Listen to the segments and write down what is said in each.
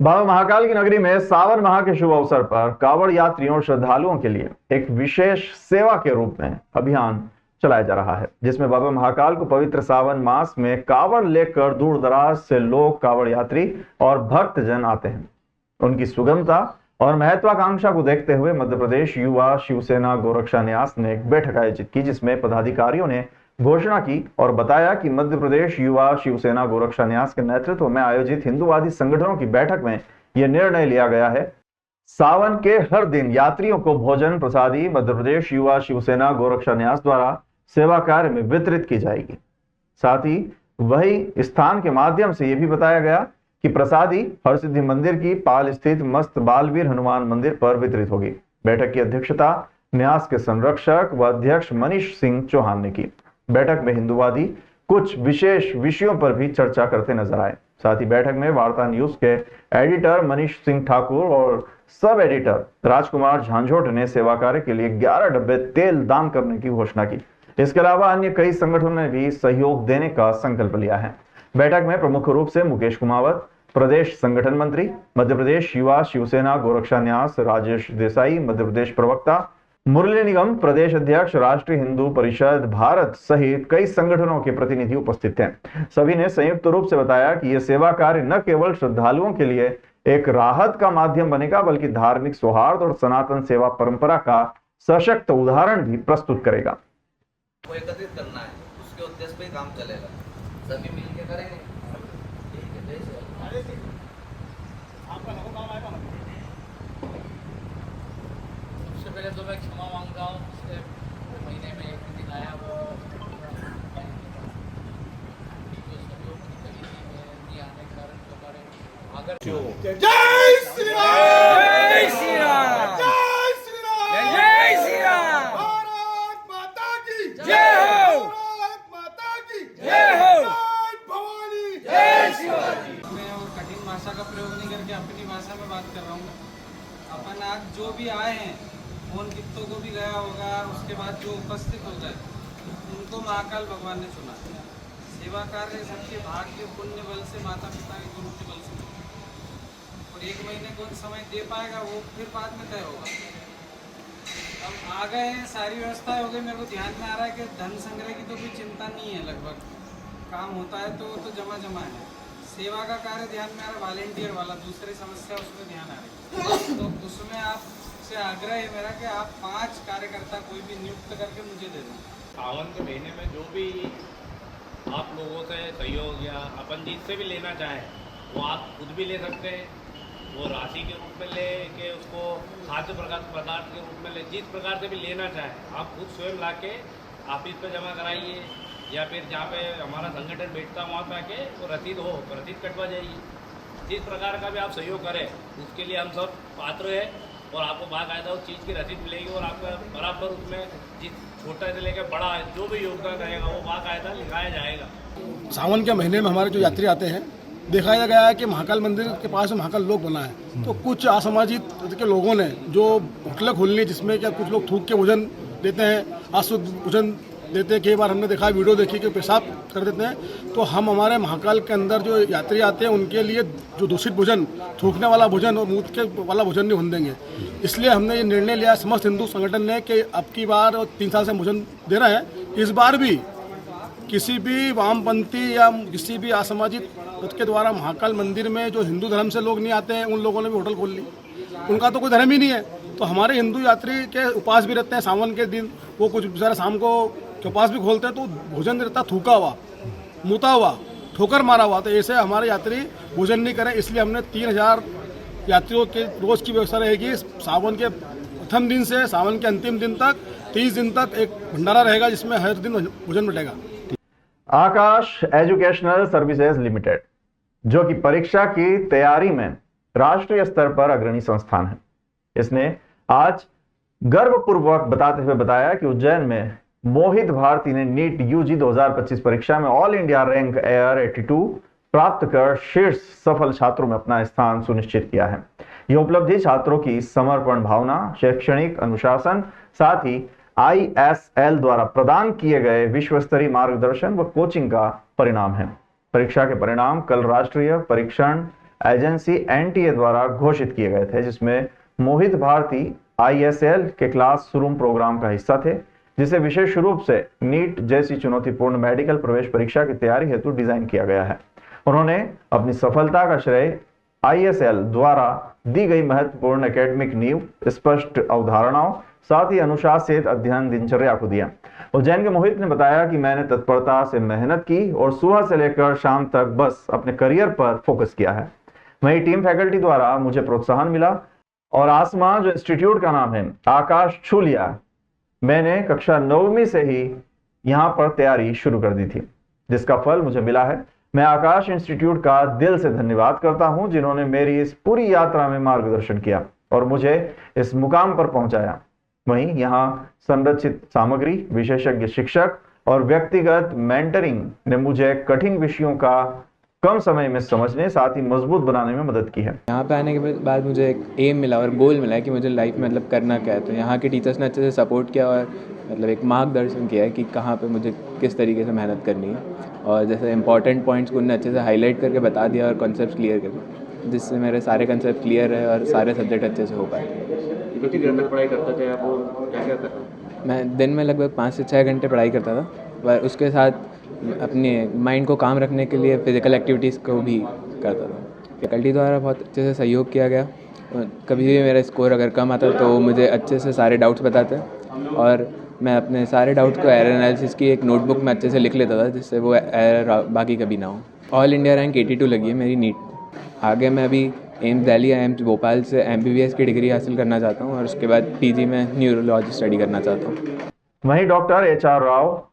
बाबा महाकाल की नगरी में सावन माह के शुभ अवसर पर कांवड़ यात्रियों और श्रद्धालुओं के लिए एक विशेष सेवा के रूप में अभियान चलाया जा रहा है, जिसमें बाबा महाकाल को पवित्र सावन मास में कांवड़ लेकर दूर दराज से लोग, कांवड़ यात्री और भक्तजन आते हैं। उनकी सुगमता और महत्वाकांक्षा को देखते हुए मध्य प्रदेश युवा शिवसेना गोरक्षा न्यास ने एक बैठक आयोजित की, जिसमें पदाधिकारियों ने घोषणा की और बताया कि मध्य प्रदेश युवा शिवसेना गोरक्षा न्यास के नेतृत्व में आयोजित हिंदूवादी संगठनों की बैठक में यह निर्णय लिया गया है। सावन के हर दिन यात्रियों को भोजन प्रसादी मध्य प्रदेश युवा शिवसेना गोरक्षा न्यास द्वारा सेवा कार्य में वितरित की जाएगी। साथ ही वही स्थान के माध्यम से यह भी बताया गया कि प्रसादी हरसिद्धि मंदिर की पाल स्थित मस्त बालवीर हनुमान मंदिर पर वितरित होगी। बैठक की अध्यक्षता न्यास के संरक्षक व अध्यक्ष मनीष सिंह चौहान ने की। बैठक में हिंदूवादी कुछ विशेष विषयों पर भी चर्चा करते नजर आए। साथ ही बैठक में वार्ता न्यूज के एडिटर मनीष सिंह ठाकुर और सब एडिटर राजकुमार झांझोट ने सेवा कार्य के लिए 11 डब्बे तेल दान करने की घोषणा की। इसके अलावा अन्य कई संगठनों ने भी सहयोग देने का संकल्प लिया है। बैठक में प्रमुख रूप से मुकेश कुमावत, प्रदेश संगठन मंत्री, मध्य प्रदेश युवा शिवसेना गोरक्षा न्यास राजेश देसाई, मध्य प्रदेश प्रवक्ता मुरली निगम, प्रदेश अध्यक्ष राष्ट्रीय हिंदू परिषद भारत सहित कई संगठनों के प्रतिनिधि उपस्थित थे। सभी ने संयुक्त रूप से बताया कि यह सेवा कार्य न केवल श्रद्धालुओं के लिए एक राहत का माध्यम बनेगा, बल्कि धार्मिक सौहार्द और सनातन सेवा परंपरा का सशक्त उदाहरण भी प्रस्तुत करेगा। को एकत्रित करना है, उसके उद्देश्य पे काम चलेगा, सभी मिलकर करेंगे। सबसे पहले तो मैं क्षमा मांगता हूँ, पिछले महीने में एक दिन आया वो सहयोग की कमी नहीं आने के कारण हमारे अगर जय श्री राम, जय श्री राम, जय श्री राम, जय श्री राम। भारत माता की जय हो, भारत माता की जय हो, जय भवानी, जय शिवाजी। मैं और कठिन भाषा का प्रयोग नहीं करके अपनी भाषा में बात कर रहा हूँ। अपन आज जो भी आए हैं, फोन कितों को भी गया होगा, उसके बाद जो उपस्थित हो गए उनको महाकाल भगवान ने चुना। सेवा कार्य सबके भाग्य पुण्य बल से, माता पिता के गुरु के बल से, और एक महीने कौन समय दे पाएगा वो फिर बाद में तय होगा। अब आ गए हैं, सारी व्यवस्था हो गई। मेरे को ध्यान में आ रहा है कि धन संग्रह की तो कोई चिंता नहीं है, लगभग काम होता है तो जमा है। सेवा का कार्य ध्यान में आ रहा, वॉलेंटियर वाला दूसरी समस्या उसमें ध्यान आ रही, तो उसमें आपसे आग्रह है मेरा कि आप 5 कार्यकर्ता कोई भी नियुक्त करके मुझे दे दें। सावन के महीने में जो भी आप लोगों से सहयोग या अपन जिससे भी लेना चाहें वो आप खुद भी ले सकते हैं। वो राशि के रूप में ले के उसको खाद्य पदार्थ के रूप में ले, जिस प्रकार से भी लेना चाहें आप खुद स्वयं ला के ऑफिस पे जमा कराइए, या फिर जहाँ पे हमारा संगठन बैठता वहाँ पे आके वो रसीद कटवा जाइए। जिस प्रकार का भी आप सहयोग करें उसके लिए हम सब पात्र हैं, और आपको बाकायदा उस चीज़ की रसीद मिलेगी, और आपका बराबर उसमें जिस छोटा से लेकर बड़ा जो भी योगदान रहेगा वो बाकायदा लिखाया जाएगा। सावन के महीने में हमारे जो यात्री आते हैं, दिखाया गया है कि महाकाल मंदिर के पास में महाकाल लोक बना है, तो कुछ असामाजिक के लोगों ने जो होटलें खोल ली, जिसमें क्या कुछ लोग थूक के भोजन देते हैं, अशुद्ध भोजन देते हैं। कई बार हमने देखा, वीडियो देखी कि पेशाब कर देते हैं। तो हम हमारे महाकाल के अंदर जो यात्री आते हैं उनके लिए जो दूषित भोजन, थूकने वाला भोजन और मूत के वाला भोजन नहीं होने देंगे। इसलिए हमने ये निर्णय लिया समस्त हिंदू संगठन ने कि अब की बार 3 साल से भोजन दे रहे हैं, इस बार भी किसी भी वामपंथी या किसी भी असामाजिक उसके द्वारा महाकाल मंदिर में जो हिंदू धर्म से लोग नहीं आते हैं, उन लोगों ने भी होटल खोल ली। उनका तो कोई धर्म ही नहीं है। तो हमारे हिंदू यात्री के उपास भी रहते हैं सावन के दिन, वो कुछ बेचारा शाम को उपास भी खोलते हैं, तो भोजन रहता थूका हुआ, मुता हुआ, ठोकर मारा हुआ। तो ऐसे हमारे यात्री भोजन नहीं करें, इसलिए हमने 3000 यात्रियों के रोज की व्यवस्था रहेगी। सावन के प्रथम दिन से सावन के अंतिम दिन तक 30 दिन तक एक भंडारा रहेगा, जिसमें हर दिन भोजन बटेगा। आकाश एजुकेशनल सर्विसेज लिमिटेड, जो कि परीक्षा की तैयारी में राष्ट्रीय स्तर पर अग्रणी संस्थान है, इसने आज गर्वपूर्वक बताते हुए बताया कि उज्जैन में मोहित भारती ने नीट यूजी 2025 परीक्षा में ऑल इंडिया रैंक एयर 82 प्राप्त कर शीर्ष सफल छात्रों में अपना स्थान सुनिश्चित किया है। यह उपलब्धि छात्रों की समर्पण भावना, शैक्षणिक अनुशासन, साथ ही ISL द्वारा प्रदान किए गए विश्व स्तरीय मार्गदर्शन व कोचिंग का परिणाम है। परीक्षा के परिणाम कल राष्ट्रीय परीक्षण एजेंसी एनटीए द्वारा घोषित किए गए थे, जिसमें मोहित भारती ISL के क्लासरूम प्रोग्राम का हिस्सा थे, जिसे विशेष रूप से नीट जैसी चुनौतीपूर्ण मेडिकल प्रवेश परीक्षा की तैयारी हेतु डिजाइन किया गया है। उन्होंने अपनी सफलता का श्रेय ISL द्वारा दी गई महत्वपूर्ण एकेडमिक नींव, स्पष्ट अवधारणाओं, साथ ही अनुशासित अध्ययन दिनचर्या को दिया। उज्जैन के मोहित ने बताया कि मैंने तत्परता से मेहनत की और सुबह से लेकर शाम तक बस अपने करियर पर फोकस किया है। वहीं टीम फैकल्टी द्वारा मुझे प्रोत्साहन मिला और आसमान जो इंस्टीट्यूट का नाम है, आकाश छू लिया, मैंने कक्षा 9वीं से ही यहाँ पर तैयारी शुरू कर दी थी, जिसका फल मुझे मिला है। मैं आकाश इंस्टीट्यूट का दिल से धन्यवाद करता हूं, जिन्होंने मेरी इस पूरी यात्रा में मार्गदर्शन किया और मुझे इस मुकाम पर पहुंचाया। वहीं यहाँ संरचित सामग्री, विशेषज्ञ शिक्षक और व्यक्तिगत मेंटरिंग ने मुझे कठिन विषयों का कम समय में समझने, साथ ही मजबूत बनाने में मदद की है। यहाँ पे आने के बाद मुझे एक एम मिला और गोल मिला है कि मुझे लाइफ में मतलब करना क्या है। तो यहाँ के टीचर्स ने अच्छे से सपोर्ट किया और मतलब एक मार्गदर्शन किया है कि कहाँ पे मुझे किस तरीके से मेहनत करनी है, और जैसे इंपॉर्टेंट पॉइंट्स को उन्होंने अच्छे से हाईलाइट करके बता दिया और कॉन्सेप्ट क्लियर कर दिया, जिससे मेरे सारे कॉन्सेप्ट क्लियर है और सारे सब्जेक्ट अच्छे से हो पाए। कितनी देर तक पढ़ाई करते थे आप और क्या क्या करते? मैं दिन में लगभग 5 से 6 घंटे पढ़ाई करता था, पर उसके साथ अपने माइंड को काम रखने के लिए फिज़िकल एक्टिविटीज़ को भी करता था। फैकल्टी द्वारा बहुत अच्छे से सहयोग किया गया। कभी भी मेरा स्कोर अगर कम आता तो मुझे अच्छे से सारे डाउट्स बताते और मैं अपने सारे डाउट्स को एरर एनालिसिस की एक नोटबुक में अच्छे से लिख लेता था, जिससे वो एरर बाकी कभी ना हो। ऑल इंडिया रैंक 82 लगी है मेरी नीट। आगे मैं अभी एम्स दिल्ली IIMS भोपाल से MBBS की डिग्री हासिल करना चाहता हूँ और उसके बाद PG में न्यूरोलॉजी स्टडी करना चाहता हूँ। वहीं डॉक्टर HR राव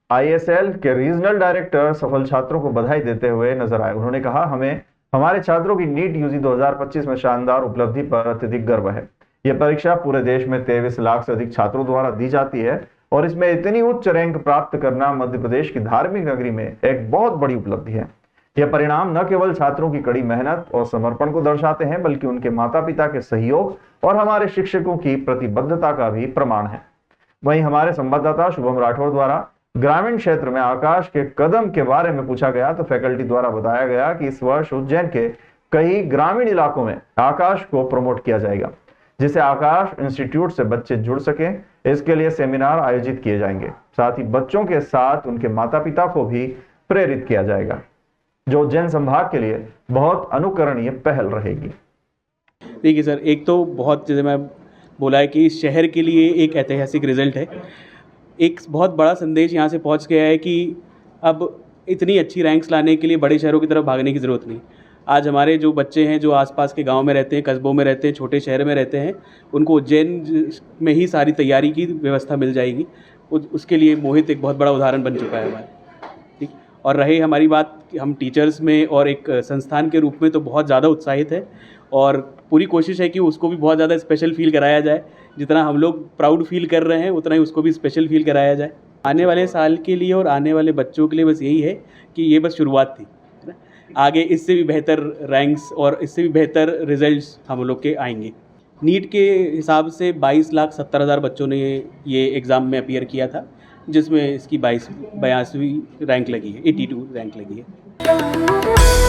ISL के रीजनल डायरेक्टर सफल छात्रों को बधाई देते हुए नजर आए। उन्होंने कहा, हमें हमारे छात्रों की नीट UG 2025 में शानदार उपलब्धि पर अत्यधिक गर्व है। यह परीक्षा पूरे देश में 23 लाख से अधिक छात्रों द्वारा दी जाती है और इसमें इतनी उच्च रैंक प्राप्त करना मध्य प्रदेश की धार्मिक नगरी में एक बहुत बड़ी उपलब्धि है। यह परिणाम न केवल छात्रों की कड़ी मेहनत और समर्पण को दर्शाते हैं, बल्कि उनके माता पिता के सहयोग और हमारे शिक्षकों की प्रतिबद्धता का भी प्रमाण है। वहीं हमारे संवाददाता शुभम राठौर द्वारा ग्रामीण क्षेत्र में आकाश के कदम के बारे में पूछा गया तो फैकल्टी द्वारा बताया गया कि इस वर्ष उज्जैन के कई ग्रामीण इलाकों में आकाश को प्रमोट किया जाएगा, जिससे आकाश इंस्टीट्यूट से बच्चे जुड़ सके। इसके लिए सेमिनार आयोजित किए जाएंगे, साथ ही बच्चों के साथ उनके माता पिता को भी प्रेरित किया जाएगा, जो उज्जैन संभाग के लिए बहुत अनुकरणीय पहल रहेगी। देखिए सर, एक तो बहुत जैसे मैं बोला है कि इस शहर के लिए एक ऐतिहासिक रिजल्ट है। एक बहुत बड़ा संदेश यहाँ से पहुँच गया है कि अब इतनी अच्छी रैंक्स लाने के लिए बड़े शहरों की तरफ भागने की ज़रूरत नहीं। आज हमारे जो बच्चे हैं जो आसपास के गांव में रहते हैं, कस्बों में रहते हैं, छोटे शहर में रहते हैं, उनको उज्जैन में ही सारी तैयारी की व्यवस्था मिल जाएगी। उसके लिए मोहित एक बहुत बड़ा उदाहरण बन चुका है हमारा। ठीक, और रहे हमारी बात, हम टीचर्स में और एक संस्थान के रूप में तो बहुत ज़्यादा उत्साहित है और पूरी कोशिश है कि उसको भी बहुत ज़्यादा स्पेशल फील कराया जाए। जितना हम लोग प्राउड फील कर रहे हैं उतना ही उसको भी स्पेशल फील कराया जाए। आने वाले साल के लिए और आने वाले बच्चों के लिए बस यही है कि ये बस शुरुआत थी, आगे इससे भी बेहतर रैंक्स और इससे भी बेहतर रिजल्ट्स हम लोग के आएंगे। नीट के हिसाब से 22,70,000 बच्चों ने ये एग्ज़ाम में अपीयर किया था, जिसमें इसकी 82वीं रैंक लगी है, 82 रैंक लगी है।